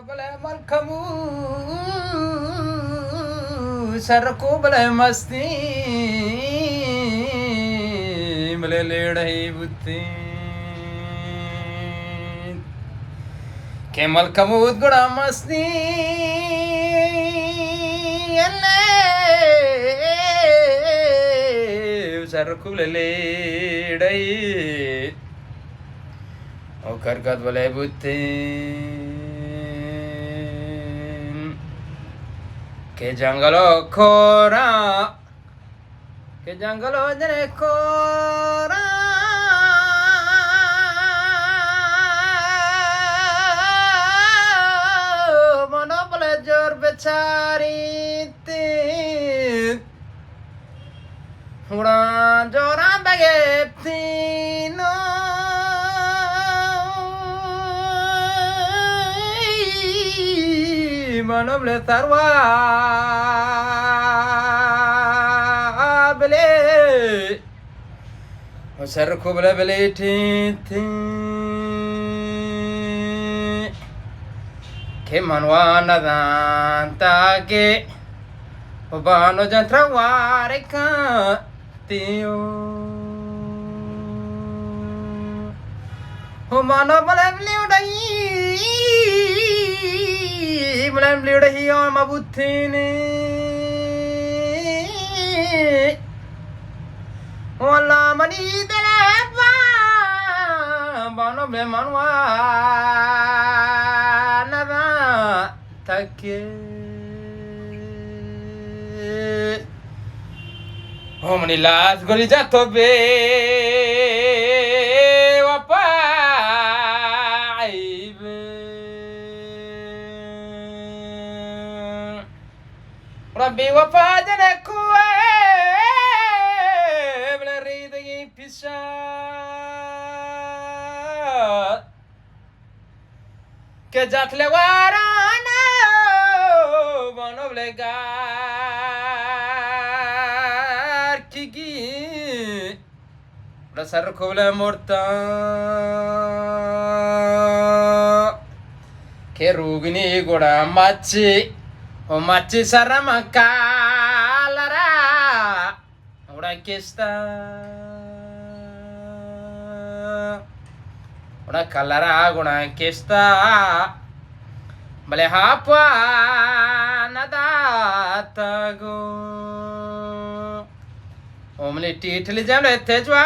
बले मलखमू सरको बले मस्ती बले लेड़ही बुत्ती के मलखमू गुड़ा मस्ती सरको बले लेड़ही ओ करकत बले बुत्ती के जंगलो खोरा के जंगलो जने खोरा मनो बले जोर बेचारी उड़ा जोरा बगे तीनो मनो बले तरवा बले सर को बले बले थी के मनवा नदांता के बानो जंत्र वारे का तियो हो मानो बले बले उड़ाई बले बले उड़ाई और मबुत्ती ने वाला मनी तेरे बानो बले मनवा नदा तके हो मनी लाज गोली जातो बे Rabbi wafa jane kuwe bela ridagi pisha ke jatle warana bono blegar kigi rasar kobla morta ke rugini goda machi o machi sarama kalara ora kesta ora kalara guna kesta bale hapa nadatago omli titli jamle tejwa